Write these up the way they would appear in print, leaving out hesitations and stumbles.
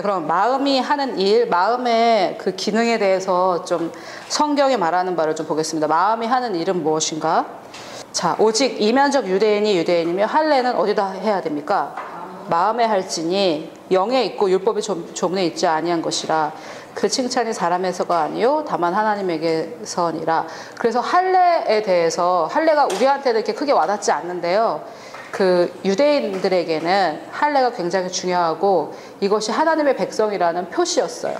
자, 그럼 마음이 하는 일, 마음의 그 기능에 대해서 좀 성경이 말하는 바를 좀 보겠습니다. 마음이 하는 일은 무엇인가? 자, 오직 이면적 유대인이 유대인이며 할례는 어디다 해야 됩니까? 마음에 할지니 영에 있고 율법의 조문에 있지 아니한 것이라. 그 칭찬이 사람에서가 아니요 다만 하나님에게서니라. 그래서 할례에 대해서, 할례가 우리한테는 이렇게 크게 와닿지 않는데요, 그 유대인들에게는 할례가 굉장히 중요하고 이것이 하나님의 백성이라는 표시였어요.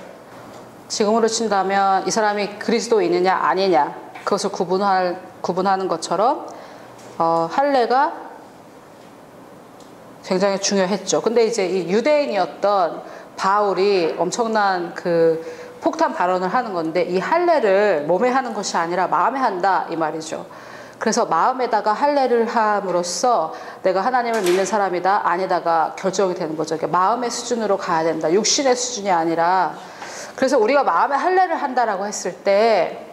지금으로 친다면 이 사람이 그리스도인이냐 아니냐, 그것을 구분하는 것처럼 할례가 굉장히 중요했죠. 근데 이제 이 유대인이었던 바울이 엄청난 그 폭탄 발언을 하는 건데, 이 할례를 몸에 하는 것이 아니라 마음에 한다 이 말이죠. 그래서 마음에다가 할례를 함으로써 내가 하나님을 믿는 사람이다 아니다가 결정이 되는 거죠. 그러니까 마음의 수준으로 가야 된다, 육신의 수준이 아니라. 그래서 우리가 마음에 할례를 한다라고 했을 때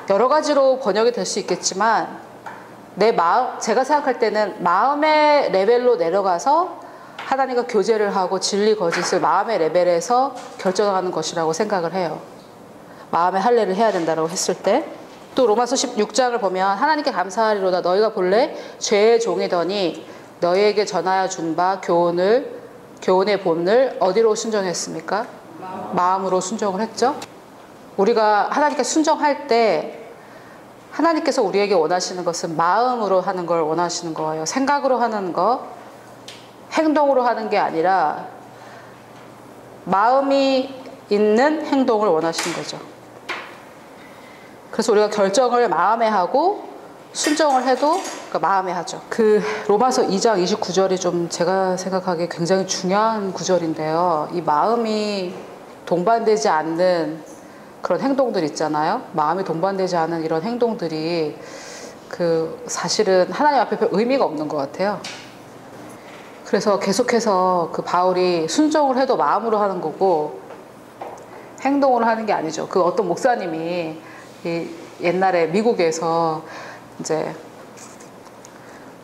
여러 가지로 번역이 될 수 있겠지만, 내 마음, 제가 생각할 때는 마음의 레벨로 내려가서 하나님과 교제를 하고 진리 거짓을 마음의 레벨에서 결정하는 것이라고 생각을 해요. 마음의 할례를 해야 된다고 했을 때. 또 로마서 16장을 보면 하나님께 감사하리로다 너희가 본래 죄의 종이더니 너희에게 전하여 준 바 교훈의 본을 어디로 순종했습니까? 마음으로 순종을 했죠. 우리가 하나님께 순종할 때 하나님께서 우리에게 원하시는 것은 마음으로 하는 걸 원하시는 거예요. 생각으로 하는 거, 행동으로 하는 게 아니라 마음이 있는 행동을 원하시는 거죠. 그래서 우리가 결정을 마음에 하고 순종을 해도 마음에 하죠. 그 로마서 2장 29절이 좀 제가 생각하기에 굉장히 중요한 구절인데요, 이 마음이 동반되지 않는 그런 행동들 있잖아요. 마음이 동반되지 않은 이런 행동들이 그 사실은 하나님 앞에 별 의미가 없는 것 같아요. 그래서 계속해서 그 바울이 순종을 해도 마음으로 하는 거고 행동으로 하는 게 아니죠. 그 어떤 목사님이 옛날에 미국에서 이제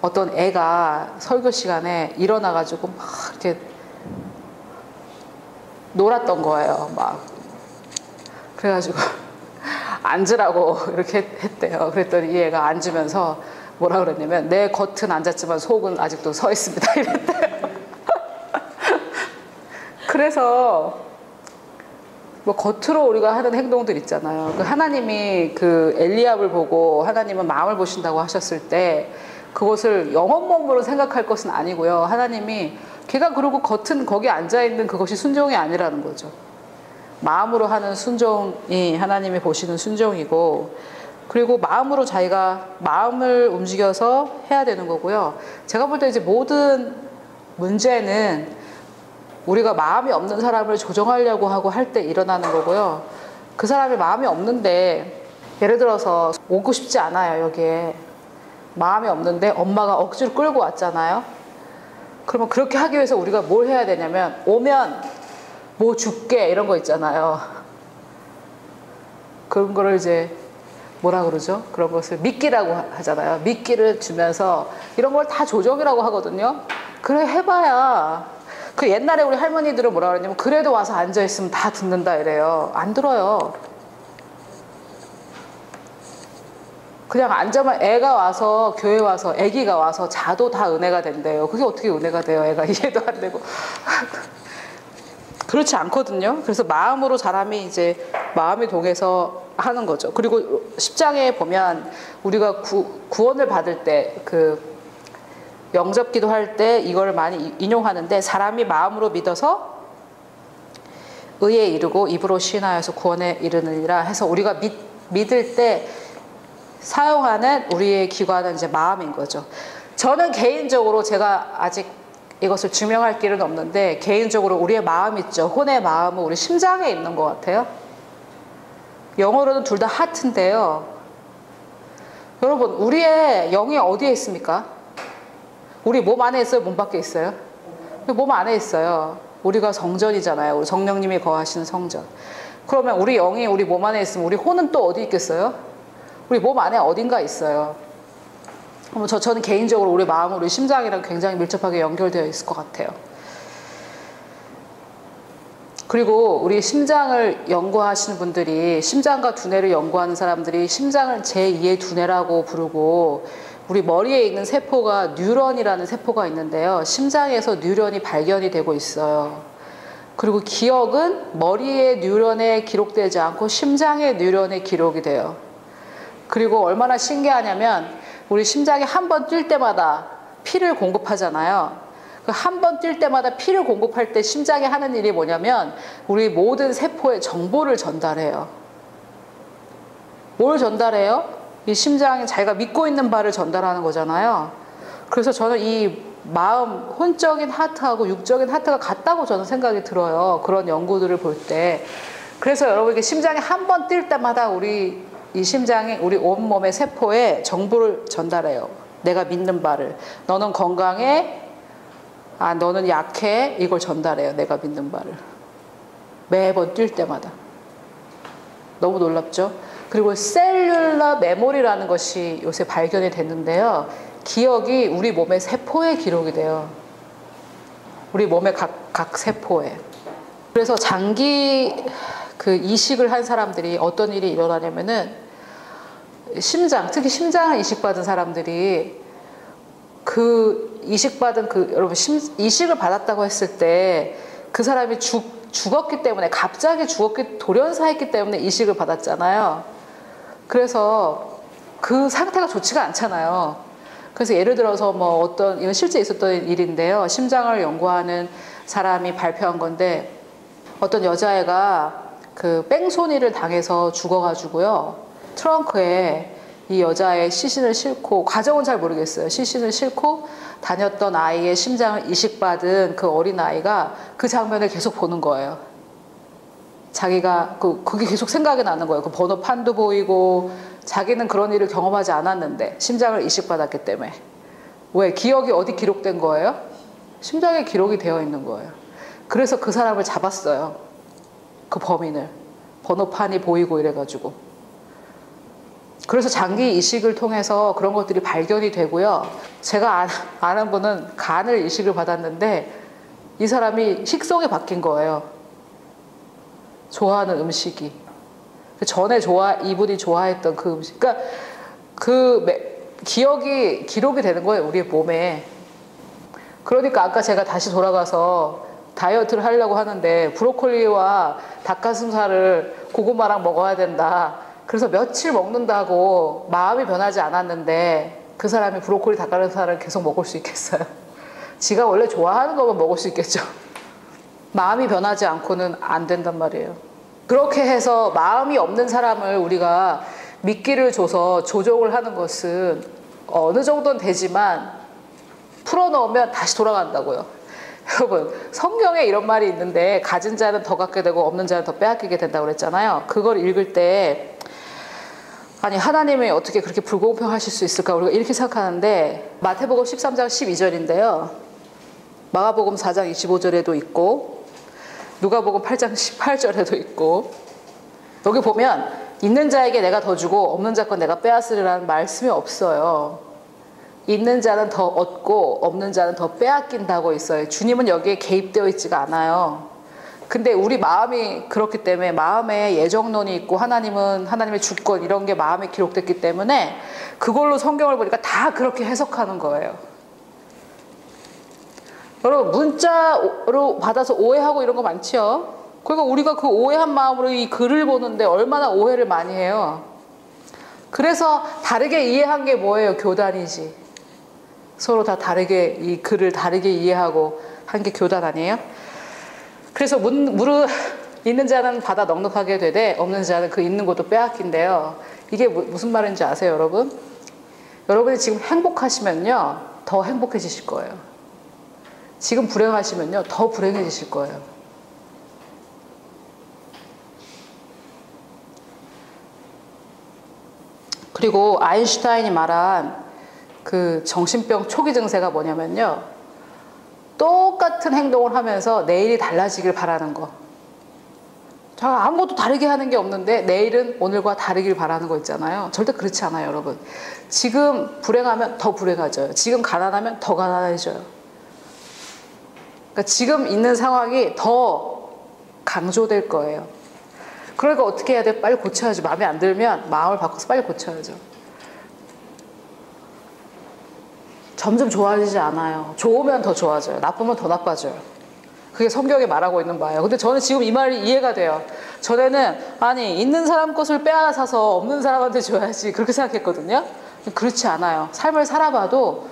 어떤 애가 설교 시간에 일어나가지고 막 이렇게 놀았던 거예요. 막 그래가지고 앉으라고 이렇게 했대요. 그랬더니 이 애가 앉으면서 뭐라 그랬냐면, 내 겉은 앉았지만 속은 아직도 서 있습니다 이랬대요. 그래서 뭐 겉으로 우리가 하는 행동들 있잖아요. 그 하나님이 그 엘리압을 보고 하나님은 마음을 보신다고 하셨을 때 그것을 영혼 몸으로 생각할 것은 아니고요, 하나님이 걔가 그러고 겉은 거기 앉아있는 그것이 순종이 아니라는 거죠. 마음으로 하는 순종이 하나님이 보시는 순종이고, 그리고 마음으로 자기가 마음을 움직여서 해야 되는 거고요. 제가 볼 때 이제 모든 문제는 우리가 마음이 없는 사람을 조정하려고 하고 할 때 일어나는 거고요. 그 사람이 마음이 없는데, 예를 들어서 오고 싶지 않아요, 여기에. 마음이 없는데 엄마가 억지로 끌고 왔잖아요. 그러면 그렇게 하기 위해서 우리가 뭘 해야 되냐면, 오면 뭐 줄게 이런 거 있잖아요. 그런 거를 이제 뭐라 그러죠? 그런 것을 미끼라고 하잖아요. 미끼를 주면서 이런 걸 다 조정이라고 하거든요. 그래 해봐야. 그 옛날에 우리 할머니들은 뭐라 그러냐면, 그래도 와서 앉아있으면 다 듣는다 이래요. 안 들어요. 그냥 앉아만, 애가 와서, 교회 와서, 애기가 와서 자도 다 은혜가 된대요. 그게 어떻게 은혜가 돼요? 애가 이해도 안 되고. 그렇지 않거든요. 그래서 마음으로 사람이 이제 마음이 동해서 하는 거죠. 그리고 10장에 보면 우리가 구원을 받을 때, 그 영접 기도할 때 이걸 많이 인용하는데, 사람이 마음으로 믿어서 의에 이르고 입으로 시인하여서 구원에 이르느니라 해서, 우리가 믿을 때 사용하는 우리의 기관은 이제 마음인 거죠. 저는 개인적으로, 제가 아직 이것을 증명할 길은 없는데, 개인적으로 우리의 마음 있죠. 혼의 마음은 우리 심장에 있는 것 같아요. 영어로는 둘 다 하트인데요. 여러분, 우리의 영이 어디에 있습니까? 우리 몸 안에 있어요? 몸 밖에 있어요? 몸 안에 있어요. 우리가 성전이잖아요. 우리 성령님이 거하시는 성전. 그러면 우리 영이 우리 몸 안에 있으면 우리 혼은 또 어디 있겠어요? 우리 몸 안에 어딘가 있어요. 저는 개인적으로 우리 마음은 우리 심장이랑 굉장히 밀접하게 연결되어 있을 것 같아요. 그리고 우리 심장을 연구하시는 분들이, 심장과 두뇌를 연구하는 사람들이 심장을 제2의 두뇌라고 부르고, 우리 머리에 있는 세포가 뉴런이라는 세포가 있는데요. 심장에서 뉴런이 발견이 되고 있어요. 그리고 기억은 머리의 뉴런에 기록되지 않고 심장의 뉴런에 기록이 돼요. 그리고 얼마나 신기하냐면 우리 심장이 한 번 뛸 때마다 피를 공급하잖아요. 그 한 번 뛸 때마다 피를 공급할 때 심장이 하는 일이 뭐냐면 우리 모든 세포에 정보를 전달해요. 뭘 전달해요? 이 심장이 자기가 믿고 있는 바를 전달하는 거잖아요. 그래서 저는 이 마음, 혼적인 하트하고 육적인 하트가 같다고 저는 생각이 들어요. 그런 연구들을 볼 때. 그래서 여러분, 이게 심장이 한 번 뛸 때마다 우리 이 심장이 우리 온몸의 세포에 정보를 전달해요. 내가 믿는 바를. 너는 건강해. 아, 너는 약해. 이걸 전달해요. 내가 믿는 바를. 매번 뛸 때마다. 너무 놀랍죠? 그리고 셀룰러 메모리라는 것이 요새 발견이 됐는데요. 기억이 우리 몸의 세포에 기록이 돼요. 우리 몸의 각 세포에. 그래서 장기 이식을 한 사람들이 어떤 일이 일어나냐면은 심장, 특히 심장을 이식받은 사람들이 여러분, 이식을 받았다고 했을 때 그 사람이 죽었기 때문에, 갑자기 돌연사했기 때문에 이식을 받았잖아요. 그래서 그 상태가 좋지가 않잖아요. 그래서 예를 들어서 이건 실제 있었던 일인데요. 심장을 연구하는 사람이 발표한 건데, 어떤 여자애가 뺑소니를 당해서 죽어가지고요. 트렁크에 이 여자의 시신을 싣고, 과정은 잘 모르겠어요. 시신을 싣고 다녔던 아이의 심장을 이식받은 그 어린 아이가 그 장면을 계속 보는 거예요. 자기가 그게 계속 생각이 나는 거예요. 그 번호판도 보이고, 자기는 그런 일을 경험하지 않았는데 심장을 이식받았기 때문에. 왜? 기억이 어디 기록된 거예요? 심장에 기록이 되어 있는 거예요. 그래서 그 사람을 잡았어요. 그 범인을. 번호판이 보이고 이래가지고. 그래서 장기 이식을 통해서 그런 것들이 발견이 되고요. 제가 아는 분은 간을 이식을 받았는데 이 사람이 식성이 바뀐 거예요. 좋아하는 음식이. 전에 이분이 좋아했던 그 음식. 그러니까 기억이 기록이 되는 거예요. 우리의 몸에. 그러니까 아까 제가 다시 돌아가서 다이어트를 하려고 하는데 브로콜리와 닭가슴살을 고구마랑 먹어야 된다. 그래서 며칠 먹는다고 마음이 변하지 않았는데 그 사람이 브로콜리 닭가슴살을 계속 먹을 수 있겠어요? 지가 원래 좋아하는 것만 먹을 수 있겠죠. 마음이 변하지 않고는 안 된단 말이에요. 그렇게 해서 마음이 없는 사람을 우리가 미끼를 줘서 조종을 하는 것은 어느 정도는 되지만 풀어놓으면 다시 돌아간다고요. 여러분, 성경에 이런 말이 있는데 가진 자는 더 갖게 되고 없는 자는 더 빼앗기게 된다고 그랬잖아요. 그걸 읽을 때 아니, 하나님이 어떻게 그렇게 불공평하실 수 있을까? 우리가 이렇게 생각하는데 마태복음 13장 12절인데요. 마가복음 4장 25절에도 있고 누가복음 8장 18절에도 있고, 여기 보면 있는 자에게 내가 더 주고 없는 자 건 내가 빼앗으리라는 말씀이 없어요. 있는 자는 더 얻고 없는 자는 더 빼앗긴다고 있어요. 주님은 여기에 개입되어 있지가 않아요. 근데 우리 마음이 그렇기 때문에, 마음에 예정론이 있고 하나님의 주권 이런 게 마음에 기록됐기 때문에 그걸로 성경을 보니까 다 그렇게 해석하는 거예요. 여러분, 문자로 받아서 오해하고 이런 거 많죠? 그러니까 우리가 그 오해한 마음으로 이 글을 보는데 얼마나 오해를 많이 해요. 그래서 다르게 이해한 게 뭐예요? 교단이지. 서로 다 다르게 이 글을 다르게 이해하고 한 게 교단 아니에요? 그래서 무릇 있는 자는 받아 넉넉하게 되되 없는 자는 그 있는 것도 빼앗긴대요. 이게 무슨 말인지 아세요, 여러분? 여러분이 지금 행복하시면요, 더 행복해지실 거예요. 지금 불행하시면요, 더 불행해지실 거예요. 그리고 아인슈타인이 말한 그 정신병 초기 증세가 뭐냐면요, 똑같은 행동을 하면서 내일이 달라지길 바라는 거. 아무것도 다르게 하는 게 없는데 내일은 오늘과 다르길 바라는 거 있잖아요. 절대 그렇지 않아요, 여러분. 지금 불행하면 더 불행해져요. 지금 가난하면 더 가난해져요. 그러니까 지금 있는 상황이 더 강조될 거예요. 그러니까 어떻게 해야 돼? 빨리 고쳐야죠. 마음에 안 들면 마음을 바꿔서 빨리 고쳐야죠. 점점 좋아지지 않아요. 좋으면 더 좋아져요. 나쁘면 더 나빠져요. 그게 성경이 말하고 있는 바예요. 근데 저는 지금 이 말이 이해가 돼요. 전에는 아니 있는 사람 것을 빼앗아서 없는 사람한테 줘야지 그렇게 생각했거든요. 그렇지 않아요. 삶을 살아봐도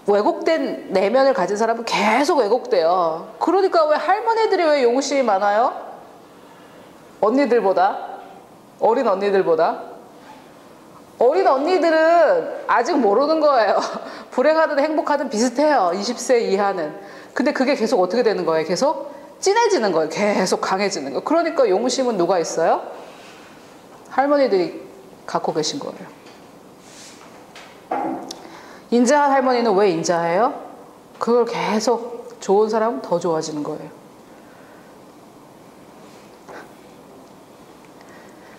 왜곡된 내면을 가진 사람은 계속 왜곡돼요. 그러니까 왜 할머니들이 왜 용심이 많아요? 언니들보다? 어린 언니들보다? 어린 언니들은 아직 모르는 거예요. 불행하든 행복하든 비슷해요. 20세 이하는. 근데 그게 계속 어떻게 되는 거예요? 계속 진해지는 거예요. 계속 강해지는 거예요. 그러니까 용심은 누가 있어요? 할머니들이 갖고 계신 거예요. 인자한 할머니는 왜 인자해요? 그걸 계속 좋은 사람은 더 좋아지는 거예요.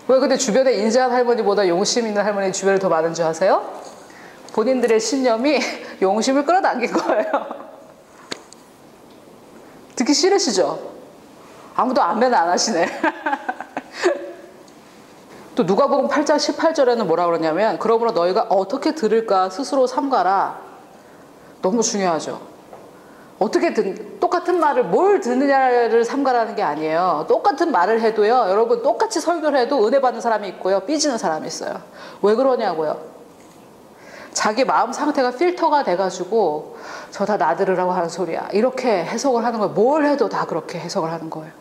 왜 근데 주변에 인자한 할머니보다 용심 있는 할머니 주변에 더 많은 줄 아세요? 본인들의 신념이 용심을 끌어당긴 거예요. 듣기 싫으시죠? 아무도 안매는 안 하시네. 또 누가복음 8장 18절에는 뭐라 그러냐면 그러므로 너희가 어떻게 들을까 스스로 삼가라. 너무 중요하죠. 어떻게 똑같은 말을 뭘 듣느냐를 삼가라는 게 아니에요. 똑같은 말을 해도요. 여러분 똑같이 설교를 해도 은혜 받는 사람이 있고요. 삐지는 사람이 있어요. 왜 그러냐고요. 자기 마음 상태가 필터가 돼가지고 저 다 나들으라고 하는 소리야. 이렇게 해석을 하는 거예요. 뭘 해도 다 그렇게 해석을 하는 거예요.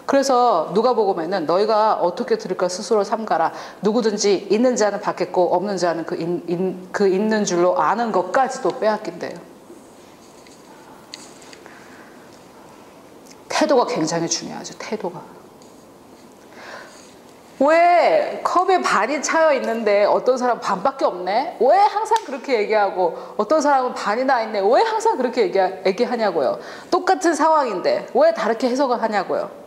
그래서 누가복음에는 너희가 어떻게 들을까 스스로 삼가라. 누구든지 있는 자는 받겠고 없는 자는 그 있는 줄로 아는 것까지도 빼앗긴대요. 태도가 굉장히 중요하죠. 태도가. 왜 컵에 반이 차여 있는데 어떤 사람은 반밖에 없네? 왜 항상 그렇게 얘기하고 어떤 사람은 반이나 있네? 왜 항상 그렇게 얘기하냐고요. 똑같은 상황인데 왜 다르게 해석을 하냐고요.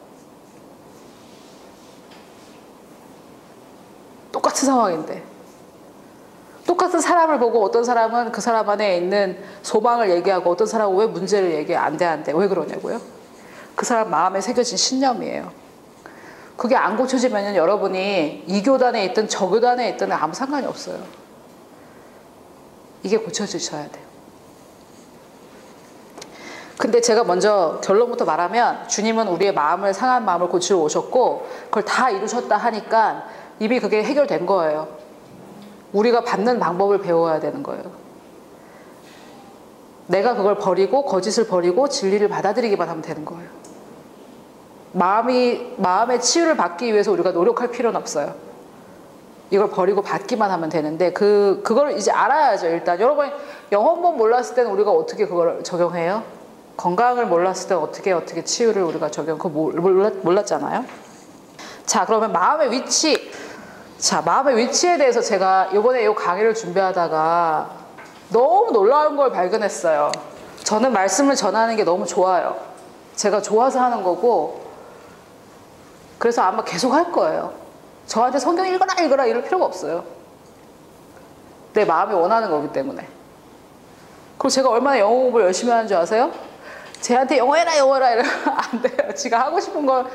똑같은 상황인데 똑같은 사람을 보고 어떤 사람은 그 사람 안에 있는 소망을 얘기하고 어떤 사람은 왜 문제를 얘기해 안 돼 왜 그러냐고요. 그 사람 마음에 새겨진 신념이에요. 그게 안 고쳐지면 여러분이 이 교단에 있든 저 교단에 있든 아무 상관이 없어요. 이게 고쳐지셔야 돼요. 근데 제가 먼저 결론부터 말하면 주님은 우리의 마음을 상한 마음을 고치러 오셨고 그걸 다 이루셨다 하니까 이미 그게 해결된 거예요. 우리가 받는 방법을 배워야 되는 거예요. 내가 그걸 버리고 거짓을 버리고 진리를 받아들이기만 하면 되는 거예요. 마음의 치유를 받기 위해서 우리가 노력할 필요는 없어요. 이걸 버리고 받기만 하면 되는데 그걸 이제 알아야죠. 일단 여러분 영혼법 몰랐을 때는 우리가 어떻게 그걸 적용해요? 건강을 몰랐을 때 어떻게 치유를 우리가 그거 몰랐잖아요. 자, 그러면 마음의 위치. 자, 마음의 위치에 대해서 제가 이번에 이 강의를 준비하다가 너무 놀라운 걸 발견했어요. 저는 말씀을 전하는 게 너무 좋아요. 제가 좋아서 하는 거고 그래서 아마 계속 할 거예요. 저한테 성경 읽어라 이럴 필요가 없어요. 내 마음이 원하는 거기 때문에. 그리고 제가 얼마나 영어 공부를 열심히 하는 줄 아세요? 쟤한테 영어해라 이러면 안 돼요. 지가 하고 싶은 걸.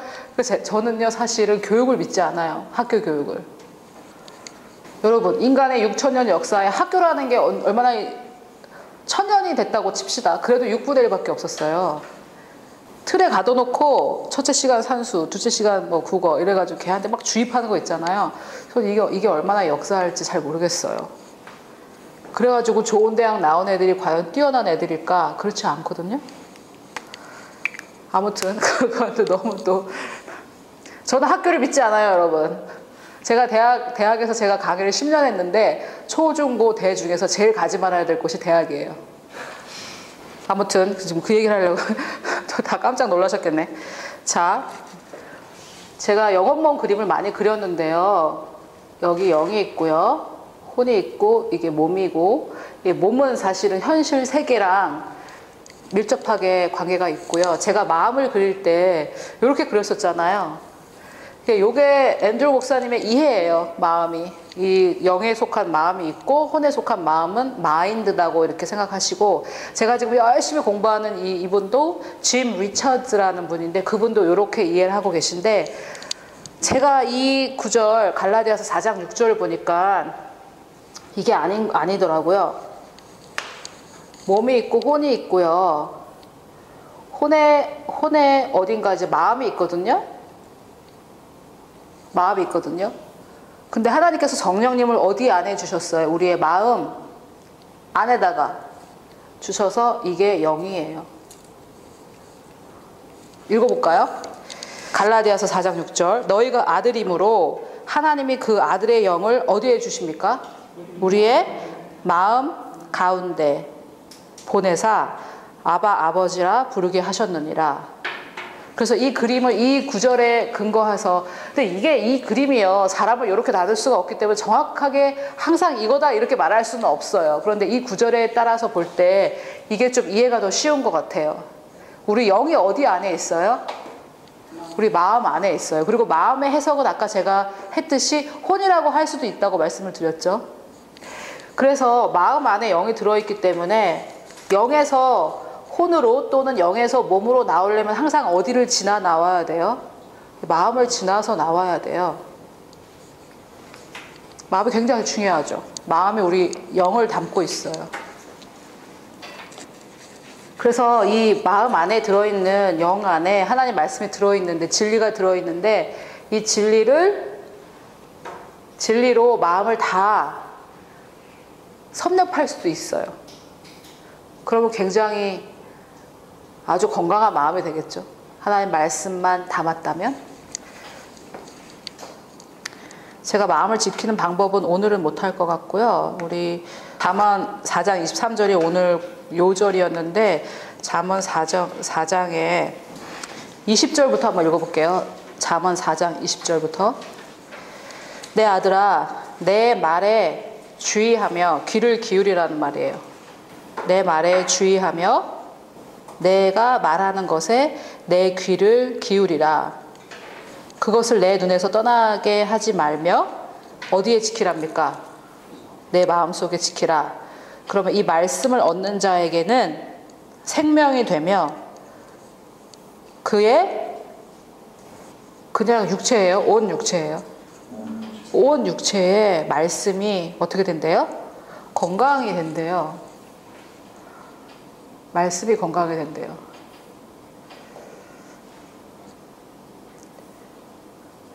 저는요 사실은 교육을 믿지 않아요. 학교 교육을. 여러분 인간의 6,000년 역사에 학교라는 게 얼마나 1,000년이 됐다고 칩시다. 그래도 6분의 1밖에 없었어요. 틀에 가둬놓고 첫째 시간 산수, 둘째 시간 뭐 국어 이래가지고 걔한테 막 주입하는 거 있잖아요. 그래서 이게 얼마나 역사할지 잘 모르겠어요. 그래가지고 좋은 대학 나온 애들이 과연 뛰어난 애들일까? 그렇지 않거든요. 아무튼 그것도 너무 또 저는 학교를 믿지 않아요, 여러분. 제가 대학에서 제가 강의를 10년 했는데 초, 중, 고, 대 중에서 제일 가지 말아야 될 곳이 대학이에요. 아무튼 지금 그 얘기를 하려고 다 깜짝 놀라셨겠네. 자, 제가 영혼몸 그림을 많이 그렸는데요. 여기 영이 있고요. 혼이 있고 이게 몸이고 이 몸은 사실은 현실 세계랑 밀접하게 관계가 있고요. 제가 마음을 그릴 때 이렇게 그렸었잖아요. 이게 앤드루 목사님의 이해예요. 마음이. 이 영에 속한 마음이 있고 혼에 속한 마음은 마인드다고 이렇게 생각하시고, 제가 지금 열심히 공부하는 이분도 짐 리처즈라는 분인데 그분도 이렇게 이해를 하고 계신데, 제가 이 구절 갈라디아서 4장 6절 보니까 이게 아니더라고요. 몸이 있고 혼이 있고요. 혼에 어딘가 이제 마음이 있거든요. 마음이 있거든요. 근데 하나님께서 성령님을 어디 안에 주셨어요? 우리의 마음 안에다가 주셔서 이게 영이에요. 읽어볼까요? 갈라디아서 4장 6절. 너희가 아들이므로 하나님이 그 아들의 영을 어디에 주십니까? 우리의 마음 가운데 보내사 아바 아버지라 부르게 하셨느니라. 그래서 이 그림을 이 구절에 근거해서, 근데 이게 이 그림이요, 사람을 이렇게 나눌 수가 없기 때문에 정확하게 항상 이거다 이렇게 말할 수는 없어요. 그런데 이 구절에 따라서 볼 때 이게 좀 이해가 더 쉬운 것 같아요. 우리 영이 어디 안에 있어요? 우리 마음 안에 있어요. 그리고 마음의 해석은 아까 제가 했듯이 혼이라고 할 수도 있다고 말씀을 드렸죠. 그래서 마음 안에 영이 들어있기 때문에 영에서 혼으로 또는 영에서 몸으로 나오려면 항상 어디를 지나 나와야 돼요? 마음을 지나서 나와야 돼요. 마음이 굉장히 중요하죠. 마음이 우리 영을 담고 있어요. 그래서 이 마음 안에 들어있는, 영 안에 하나님 말씀이 들어있는데, 진리가 들어있는데, 이 진리로 마음을 다 섭렵할 수도 있어요. 그러면 굉장히 아주 건강한 마음이 되겠죠. 하나님 말씀만 담았다면. 제가 마음을 지키는 방법은 오늘은 못할 것 같고요. 우리 잠언 4장 23절이 오늘 요절이었는데, 잠언 4장에 20절부터 한번 읽어볼게요. 잠언 4장 20절부터. 내 아들아, 내 말에 주의하며 귀를 기울이라는 말이에요. 내 말에 주의하며 내가 말하는 것에 내 귀를 기울이라. 그것을 내 눈에서 떠나게 하지 말며 어디에 지키랍니까? 내 마음속에 지키라. 그러면 이 말씀을 얻는 자에게는 생명이 되며 그의, 그냥 육체예요? 온 육체예요? 온 육체에 말씀이 어떻게 된대요? 건강이 된대요. 말씀이 건강하게 된대요.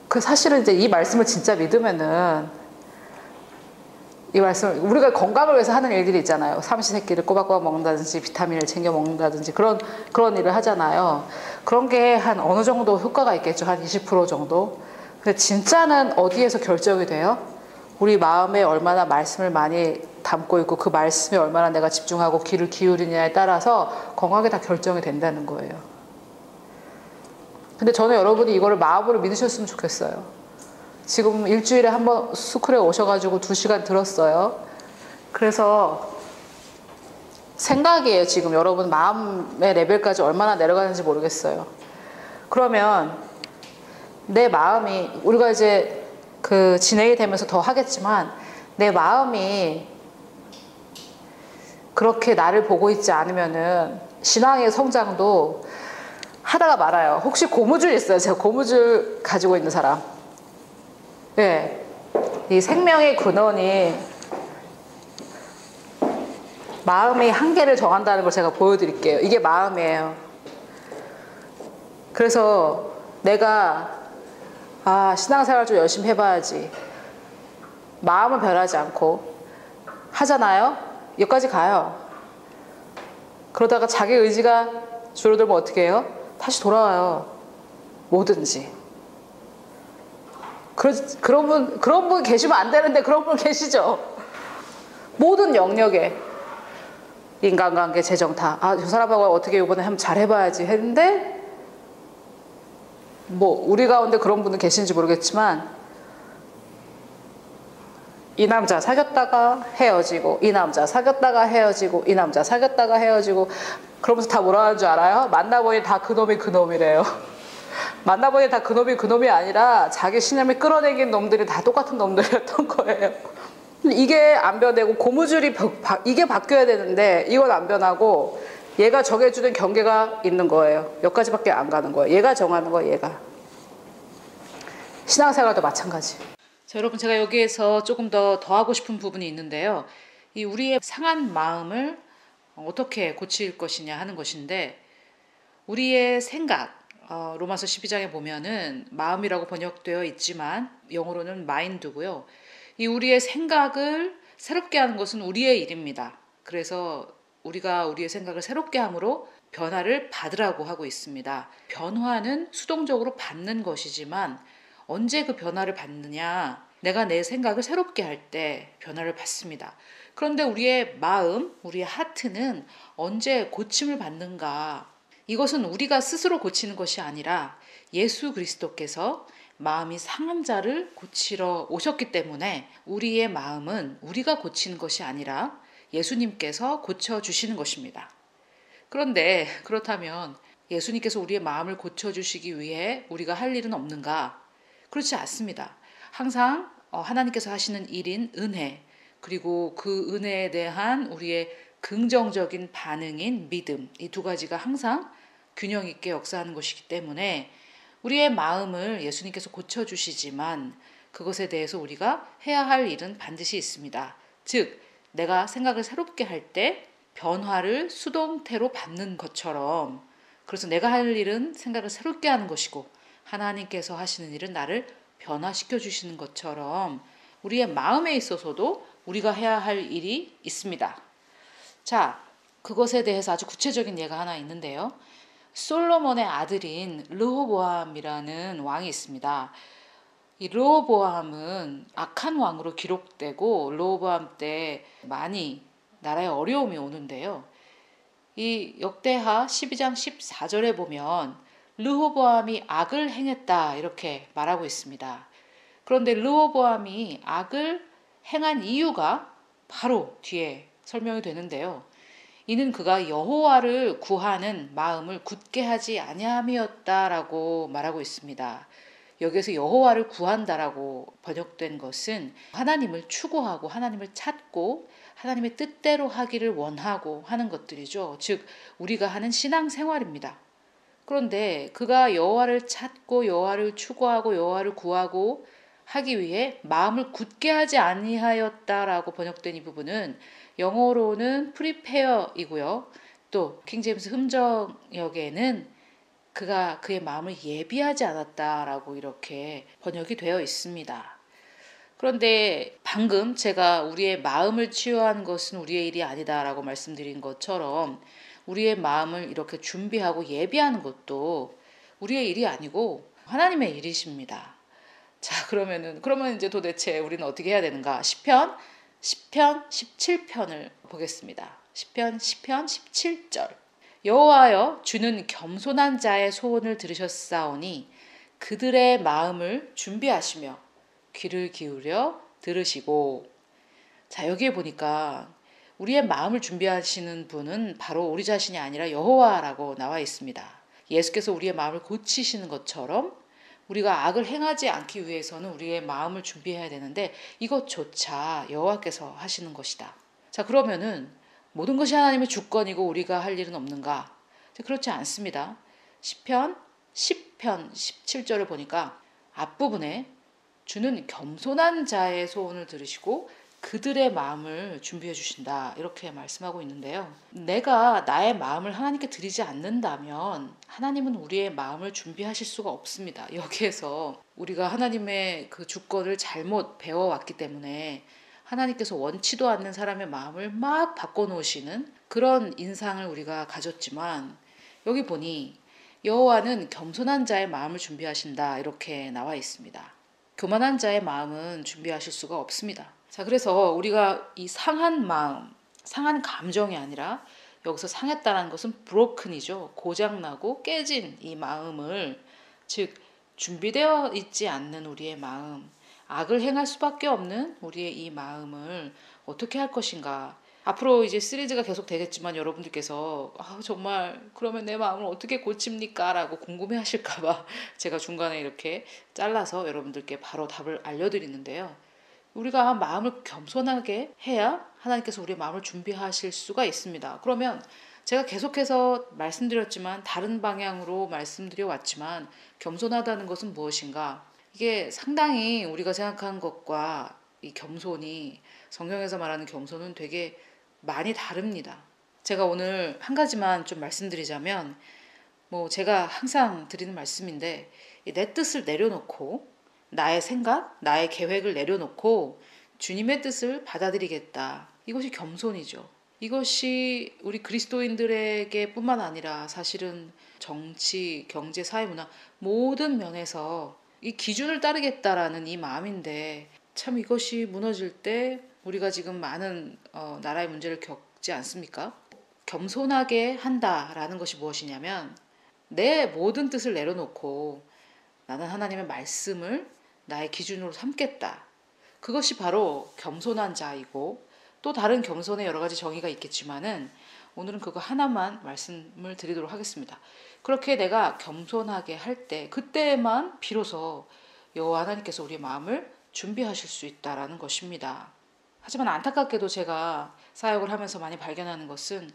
그 사실은 이제 이 말씀을 진짜 믿으면은, 이 말씀을, 우리가 건강을 위해서 하는 일들이 있잖아요. 삼시세끼를 꼬박꼬박 먹는다든지 비타민을 챙겨 먹는다든지 그런 일을 하잖아요. 그런 게 한 어느 정도 효과가 있겠죠. 한 20% 정도. 근데 진짜는 어디에서 결정이 돼요? 우리 마음에 얼마나 말씀을 많이 담고 있고 그 말씀에 얼마나 내가 집중하고 귀를 기울이냐에 따라서 건강하게 다 결정이 된다는 거예요. 근데 저는 여러분이 이거를 마음으로 믿으셨으면 좋겠어요. 지금 일주일에 한 번 스쿨에 오셔가지고 2시간 들었어요. 그래서 생각이에요. 지금 여러분 마음의 레벨까지 얼마나 내려가는지 모르겠어요. 그러면 내 마음이, 우리가 이제 그 진행이 되면서 더 하겠지만, 내 마음이 그렇게 나를 보고 있지 않으면은 신앙의 성장도 하다가 말아요. 혹시 고무줄 있어요? 제가 고무줄 가지고 있는 사람. 네. 이 생명의 근원이 마음의 한계를 정한다는 걸 제가 보여드릴게요. 이게 마음이에요. 그래서 내가 신앙생활 좀 열심히 해봐야지. 마음은 변하지 않고 하잖아요. 여기까지 가요. 그러다가 자기 의지가 줄어들면 어떻게 해요? 다시 돌아와요. 뭐든지. 그런 분 계시면 안 되는데 그런 분 계시죠. 모든 영역에 인간관계, 재정 다. 저 사람하고 어떻게 이번에 한번 잘 해봐야지 했는데, 우리 가운데 그런 분은 계신지 모르겠지만, 이 남자 사귀었다가 헤어지고, 이 남자 사귀었다가 헤어지고, 이 남자 사귀었다가 헤어지고, 그러면서 다 뭐라 하는 줄 알아요? 만나보니 다 그놈이 그놈이래요. 만나보니 다 그놈이 아니라 자기 신념이 끌어내긴 놈들이 다 똑같은 놈들이었던 거예요. 이게 안 변하고 고무줄이 이게 바뀌어야 되는데 이건 안 변하고 얘가 정해주는 경계가 있는 거예요. 여기까지밖에 안 가는 거예요. 얘가 정하는 거예요. 얘가. 신앙생활도 마찬가지. 자, 여러분 제가 여기에서 조금 더 하고 싶은 부분이 있는데요. 이 우리의 상한 마음을 어떻게 고칠 것이냐 하는 것인데 우리의 생각, 로마서 12장에 보면은 마음이라고 번역되어 있지만 영어로는 마인드고요. 이 우리의 생각을 새롭게 하는 것은 우리의 일입니다. 그래서 우리가 우리의 생각을 새롭게 함으로 변화를 받으라고 하고 있습니다. 변화는 수동적으로 받는 것이지만 언제 그 변화를 받느냐? 내가 내 생각을 새롭게 할 때 변화를 받습니다. 그런데 우리의 마음, 우리의 하트는 언제 고침을 받는가? 이것은 우리가 스스로 고치는 것이 아니라 예수 그리스도께서 마음이 상한 자를 고치러 오셨기 때문에 우리의 마음은 우리가 고치는 것이 아니라 예수님께서 고쳐주시는 것입니다. 그런데 그렇다면 예수님께서 우리의 마음을 고쳐주시기 위해 우리가 할 일은 없는가? 그렇지 않습니다. 항상 하나님께서 하시는 일인 은혜, 그리고 그 은혜에 대한 우리의 긍정적인 반응인 믿음, 이 두 가지가 항상 균형 있게 역사하는 것이기 때문에 우리의 마음을 예수님께서 고쳐주시지만 그것에 대해서 우리가 해야 할 일은 반드시 있습니다. 즉, 내가 생각을 새롭게 할 때 변화를 수동태로 받는 것처럼, 그래서 내가 할 일은 생각을 새롭게 하는 것이고 하나님께서 하시는 일은 나를 변화시켜 주시는 것처럼 우리의 마음에 있어서도 우리가 해야 할 일이 있습니다. 자, 그것에 대해서 아주 구체적인 예가 하나 있는데요. 솔로몬의 아들인 르호보암이라는 왕이 있습니다. 이 르호보암은 악한 왕으로 기록되고 르호보암 때 많이 나라에 어려움이 오는데요. 이 역대하 12장 14절에 보면 르호보암이 악을 행했다 이렇게 말하고 있습니다. 그런데 르호보암이 악을 행한 이유가 바로 뒤에 설명이 되는데요. 이는 그가 여호와를 구하는 마음을 굳게 하지 아니함이었다라고 말하고 있습니다. 여기에서 여호와를 구한다라고 번역된 것은 하나님을 추구하고 하나님을 찾고 하나님의 뜻대로 하기를 원하고 하는 것들이죠. 즉 우리가 하는 신앙생활입니다. 그런데 그가 여호와를 찾고 여호와를 추구하고 여호와를 구하고 하기 위해 마음을 굳게 하지 아니하였다라고 번역된 이 부분은 영어로는 prepare이고요. 또 킹제임스 흠정역에는 그가 그의 마음을 예비하지 않았다라고 이렇게 번역이 되어 있습니다. 그런데 방금 제가 우리의 마음을 치유하는 것은 우리의 일이 아니다라고 말씀드린 것처럼 우리의 마음을 이렇게 준비하고 예비하는 것도 우리의 일이 아니고 하나님의 일이십니다. 자, 그러면 이제 도대체 우리는 어떻게 해야 되는가? 시편 17편을 보겠습니다. 시편 17절. 여호와여, 주는 겸손한 자의 소원을 들으셨사오니 그들의 마음을 준비하시며 귀를 기울여 들으시고. 자, 여기에 보니까 우리의 마음을 준비하시는 분은 바로 우리 자신이 아니라 여호와라고 나와 있습니다. 예수께서 우리의 마음을 고치시는 것처럼 우리가 악을 행하지 않기 위해서는 우리의 마음을 준비해야 되는데 이것조차 여호와께서 하시는 것이다. 자, 그러면은 모든 것이 하나님의 주권이고 우리가 할 일은 없는가? 그렇지 않습니다. 시편 10편 17절을 보니까 앞부분에 주는 겸손한 자의 소원을 들으시고 그들의 마음을 준비해 주신다 이렇게 말씀하고 있는데요. 내가 나의 마음을 하나님께 드리지 않는다면 하나님은 우리의 마음을 준비하실 수가 없습니다. 여기에서 우리가 하나님의 그 주권을 잘못 배워왔기 때문에 하나님께서 원치도 않는 사람의 마음을 막 바꿔놓으시는 그런 인상을 우리가 가졌지만 여기 보니 여호와는 겸손한 자의 마음을 준비하신다 이렇게 나와 있습니다. 교만한 자의 마음은 준비하실 수가 없습니다. 자, 그래서 우리가 이 상한 마음, 상한 감정이 아니라 여기서 상했다는 것은 브로큰이죠. 고장나고 깨진 이 마음을, 즉 준비되어 있지 않는 우리의 마음, 악을 행할 수밖에 없는 우리의 이 마음을 어떻게 할 것인가? 앞으로 이제 시리즈가 계속 되겠지만 여러분들께서 정말 그러면 내 마음을 어떻게 고칩니까? 라고 궁금해 하실까봐 제가 중간에 이렇게 잘라서 여러분들께 바로 답을 알려드리는데요. 우리가 마음을 겸손하게 해야 하나님께서 우리의 마음을 준비하실 수가 있습니다. 그러면 제가 계속해서 말씀드렸지만 다른 방향으로 말씀드려 왔지만 겸손하다는 것은 무엇인가? 이게 상당히 우리가 생각한 것과 이 겸손이 성경에서 말하는 겸손은 되게 많이 다릅니다. 제가 오늘 한 가지만 좀 말씀드리자면 제가 항상 드리는 말씀인데 내 뜻을 내려놓고 나의 생각, 나의 계획을 내려놓고 주님의 뜻을 받아들이겠다. 이것이 겸손이죠. 이것이 우리 그리스도인들에게 뿐만 아니라 사실은 정치, 경제, 사회, 문화 모든 면에서 이 기준을 따르겠다라는 이 마음인데 참 이것이 무너질 때 우리가 지금 많은 나라의 문제를 겪지 않습니까? 겸손하게 한다라는 것이 무엇이냐면 내 모든 뜻을 내려놓고 나는 하나님의 말씀을 나의 기준으로 삼겠다. 그것이 바로 겸손한 자이고 또 다른 겸손의 여러 가지 정의가 있겠지만은 오늘은 그거 하나만 말씀을 드리도록 하겠습니다. 그렇게 내가 겸손하게 할 때 그때만 비로소 여호와 하나님께서 우리의 마음을 준비하실 수 있다라는 것입니다. 하지만 안타깝게도 제가 사역을 하면서 많이 발견하는 것은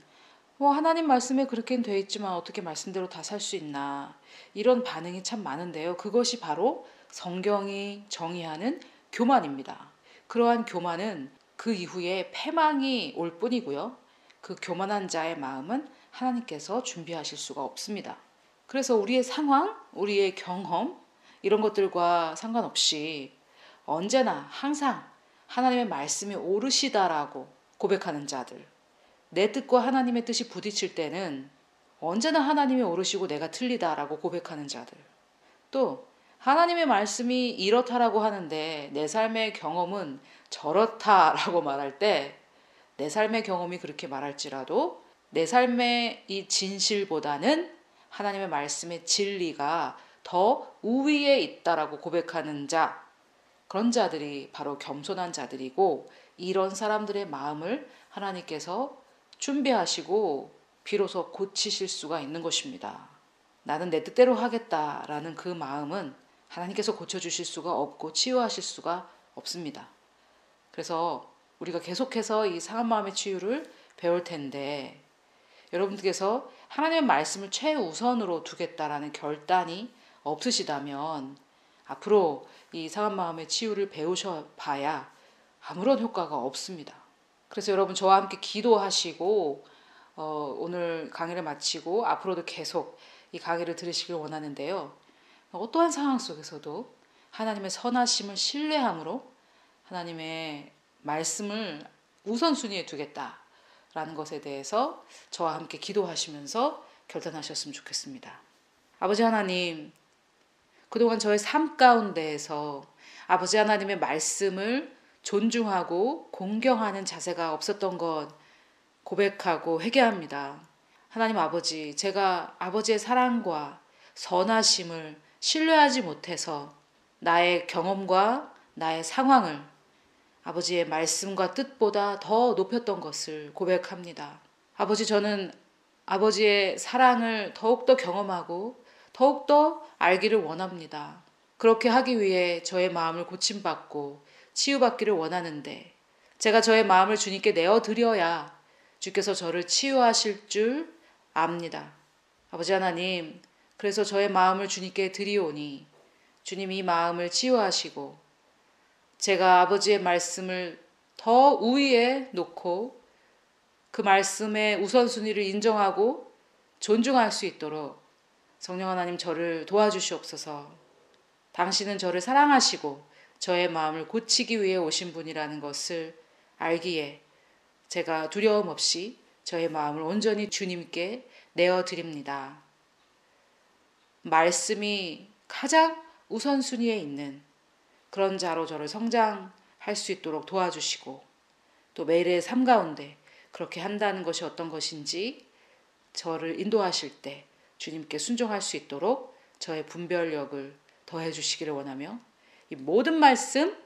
하나님 말씀에 그렇게는 돼 있지만 어떻게 말씀대로 다 살 수 있나 이런 반응이 참 많은데요. 그것이 바로 성경이 정의하는 교만입니다. 그러한 교만은 그 이후에 패망이 올 뿐이고요. 그 교만한 자의 마음은 하나님께서 준비하실 수가 없습니다. 그래서 우리의 상황, 우리의 경험 이런 것들과 상관없이 언제나 항상 하나님의 말씀이 옳으시다라고 고백하는 자들, 내 뜻과 하나님의 뜻이 부딪힐 때는 언제나 하나님이 옳으시고 내가 틀리다라고 고백하는 자들, 또 하나님의 말씀이 이렇다라고 하는데 내 삶의 경험은 저렇다라고 말할 때 내 삶의 경험이 그렇게 말할지라도 내 삶의 이 진실보다는 하나님의 말씀의 진리가 더 우위에 있다라고 고백하는 자, 그런 자들이 바로 겸손한 자들이고 이런 사람들의 마음을 하나님께서 준비하시고 비로소 고치실 수가 있는 것입니다. 나는 내 뜻대로 하겠다라는 그 마음은 하나님께서 고쳐주실 수가 없고 치유하실 수가 없습니다. 그래서 우리가 계속해서 이 상한 마음의 치유를 배울 텐데 여러분들께서 하나님의 말씀을 최우선으로 두겠다라는 결단이 없으시다면 앞으로 이 상한 마음의 치유를 배우셔 봐야 아무런 효과가 없습니다. 그래서 여러분 저와 함께 기도하시고 오늘 강의를 마치고 앞으로도 계속 이 강의를 들으시길 원하는데요. 어떠한 상황 속에서도 하나님의 선하심을 신뢰함으로 하나님의 말씀을 우선순위에 두겠다라는 것에 대해서 저와 함께 기도하시면서 결단하셨으면 좋겠습니다. 아버지 하나님, 그동안 저의 삶 가운데에서 아버지 하나님의 말씀을 존중하고 공경하는 자세가 없었던 것 고백하고 회개합니다. 하나님 아버지, 제가 아버지의 사랑과 선하심을 신뢰하지 못해서 나의 경험과 나의 상황을 아버지의 말씀과 뜻보다 더 높였던 것을 고백합니다. 아버지, 저는 아버지의 사랑을 더욱더 경험하고 더욱더 알기를 원합니다. 그렇게 하기 위해 저의 마음을 고침받고 치유받기를 원하는데 제가 저의 마음을 주님께 내어드려야 주께서 저를 치유하실 줄 압니다. 아버지 하나님, 그래서 저의 마음을 주님께 드리오니 주님 이 마음을 치유하시고 제가 아버지의 말씀을 더 우위에 놓고 그 말씀의 우선순위를 인정하고 존중할 수 있도록 성령 하나님 저를 도와주시옵소서. 당신은 저를 사랑하시고 저의 마음을 고치기 위해 오신 분이라는 것을 알기에 제가 두려움 없이 저의 마음을 온전히 주님께 내어드립니다. 말씀이 가장 우선순위에 있는 그런 자로 저를 성장할 수 있도록 도와주시고 또 매일의 삶 가운데 그렇게 한다는 것이 어떤 것인지 저를 인도하실 때 주님께 순종할 수 있도록 저의 분별력을 더해 주시기를 원하며 이 모든 말씀,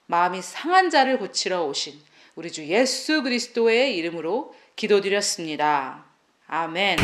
마음이 상한 자를 고치러 오신 우리 주 예수 그리스도의 이름으로 기도드렸습니다. 아멘.